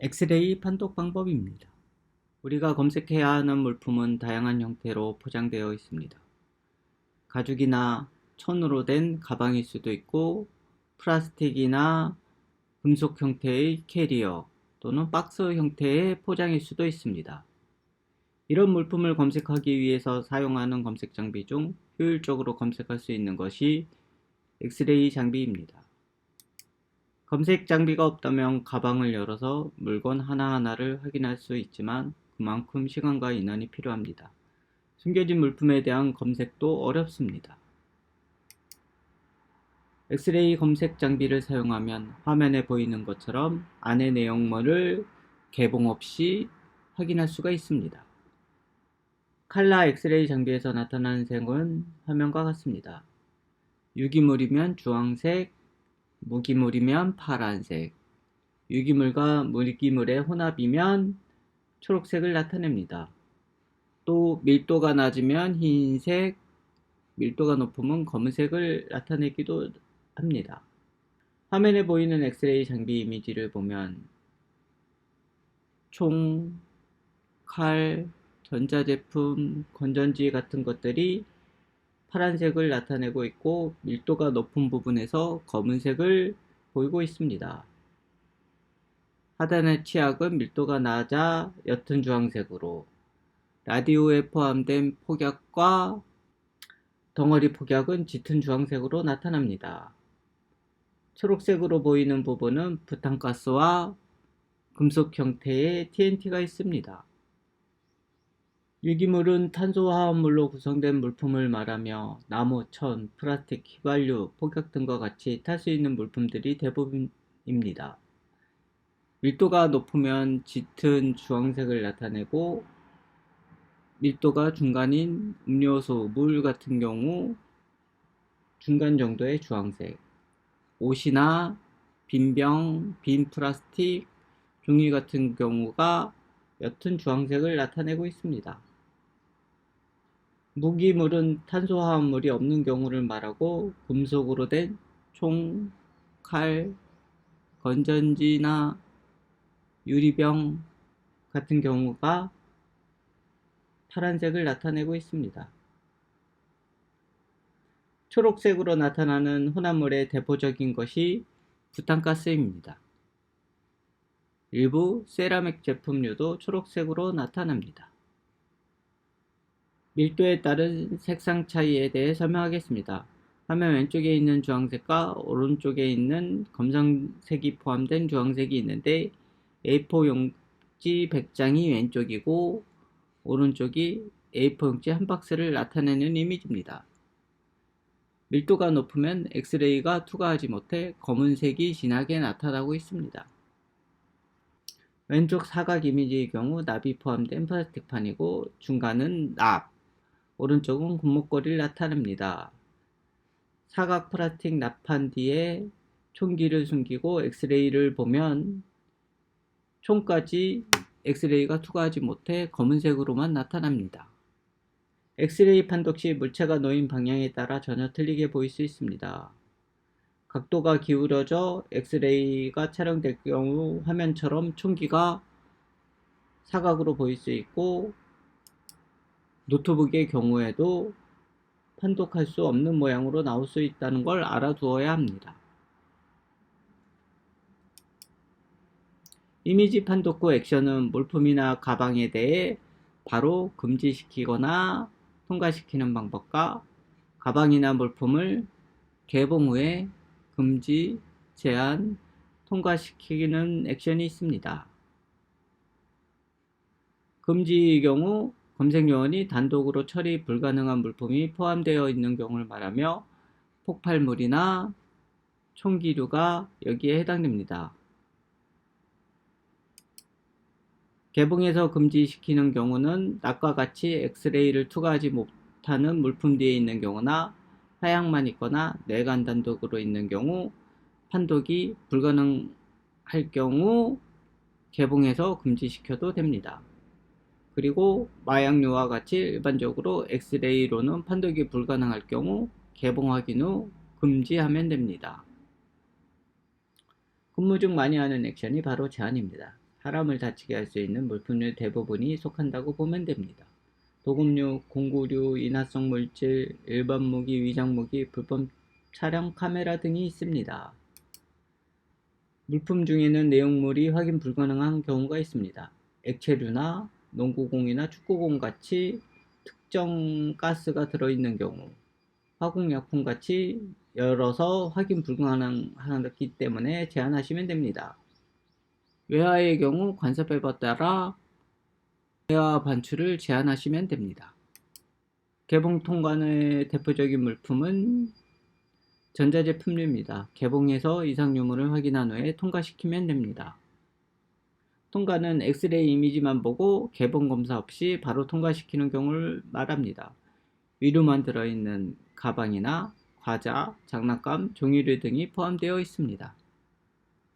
엑스레이 판독 방법입니다. 우리가 검색해야 하는 물품은 다양한 형태로 포장되어 있습니다. 가죽이나 천으로 된 가방일 수도 있고, 플라스틱이나 금속 형태의 캐리어 또는 박스 형태의 포장일 수도 있습니다. 이런 물품을 검색하기 위해서 사용하는 검색 장비 중 효율적으로 검색할 수 있는 것이 엑스레이 장비입니다. 검색 장비가 없다면 가방을 열어서 물건 하나하나를 확인할 수 있지만 그만큼 시간과 인원이 필요합니다. 숨겨진 물품에 대한 검색도 어렵습니다. 엑스레이 검색 장비를 사용하면 화면에 보이는 것처럼 안의 내용물을 개봉 없이 확인할 수가 있습니다. 칼라 엑스레이 장비에서 나타나는 색은 화면과 같습니다. 유기물이면 주황색, 무기물이면 파란색, 유기물과 무기물의 혼합이면 초록색을 나타냅니다. 또 밀도가 낮으면 흰색, 밀도가 높으면 검은색을 나타내기도 합니다. 화면에 보이는 엑스레이 장비 이미지를 보면 총, 칼, 전자제품, 건전지 같은 것들이 파란색을 나타내고 있고 밀도가 높은 부분에서 검은색을 보이고 있습니다. 하단의 치약은 밀도가 낮아 옅은 주황색으로, 라디오에 포함된 폭약과 덩어리 폭약은 짙은 주황색으로 나타납니다. 초록색으로 보이는 부분은 부탄가스와 금속 형태의 TNT가 있습니다. 유기물은 탄소화합물로 구성된 물품을 말하며 나무, 천, 플라스틱, 휘발유, 폭약 등과 같이 탈 수 있는 물품들이 대부분입니다. 밀도가 높으면 짙은 주황색을 나타내고 밀도가 중간인 음료수, 물 같은 경우 중간 정도의 주황색, 옷이나 빈병, 빈 플라스틱, 종이 같은 경우가 옅은 주황색을 나타내고 있습니다. 무기물은 탄소화합물이 없는 경우를 말하고 금속으로 된 총, 칼, 건전지나 유리병 같은 경우가 파란색을 나타내고 있습니다. 초록색으로 나타나는 혼합물의 대표적인 것이 부탄가스입니다. 일부 세라믹 제품류도 초록색으로 나타납니다. 밀도에 따른 색상 차이에 대해 설명하겠습니다. 화면 왼쪽에 있는 주황색과 오른쪽에 있는 검정색이 포함된 주황색이 있는데 A4 용지 100장이 왼쪽이고 오른쪽이 A4 용지 한 박스를 나타내는 이미지입니다. 밀도가 높으면 엑스레이가 투과하지 못해 검은색이 진하게 나타나고 있습니다. 왼쪽 사각 이미지의 경우 납이 포함된 플라스틱판이고 중간은 납, 오른쪽은 금목걸이를 나타냅니다. 사각 플라스틱 납판 뒤에 총기를 숨기고 엑스레이를 보면 총까지 엑스레이가 투과하지 못해 검은색으로만 나타납니다. 엑스레이 판독 시 물체가 놓인 방향에 따라 전혀 틀리게 보일 수 있습니다. 각도가 기울어져 엑스레이가 촬영될 경우 화면처럼 총기가 사각으로 보일 수 있고 노트북의 경우에도 판독할 수 없는 모양으로 나올 수 있다는 걸 알아두어야 합니다. 이미지 판독 후 액션은 물품이나 가방에 대해 바로 금지시키거나 통과시키는 방법과 가방이나 물품을 개봉 후에 금지, 제한, 통과시키는 액션이 있습니다. 금지의 경우 검색 요원이 단독으로 처리 불가능한 물품이 포함되어 있는 경우를 말하며 폭발물이나 총기류가 여기에 해당됩니다. 개봉해서 금지시키는 경우는 낫과 같이 엑스레이를 투과하지 못하는 물품 뒤에 있는 경우나 하향만 있거나 내관 단독으로 있는 경우, 판독이 불가능할 경우 개봉해서 금지시켜도 됩니다. 그리고 마약류와 같이 일반적으로 엑스레이로는 판독이 불가능할 경우 개봉 확인 후 금지하면 됩니다. 근무 중 많이 하는 액션이 바로 제한입니다. 사람을 다치게 할 수 있는 물품류 대부분이 속한다고 보면 됩니다. 도금류, 공구류, 인화성 물질, 일반 무기, 위장 무기, 불법 촬영 카메라 등이 있습니다. 물품 중에는 내용물이 확인 불가능한 경우가 있습니다. 액체류나 농구공이나 축구공 같이 특정 가스가 들어있는 경우, 화공약품 같이 열어서 확인 불가능하기 때문에 제한하시면 됩니다. 외화의 경우 관세법에 따라 외화 반출을 제한하시면 됩니다. 개봉 통관의 대표적인 물품은 전자제품류입니다. 개봉해서 이상 유무를 확인한 후에 통과시키면 됩니다. 통과는 엑스레이 이미지만 보고 개봉 검사 없이 바로 통과시키는 경우를 말합니다. 위로만 들어있는 가방이나 과자, 장난감, 종이류 등이 포함되어 있습니다.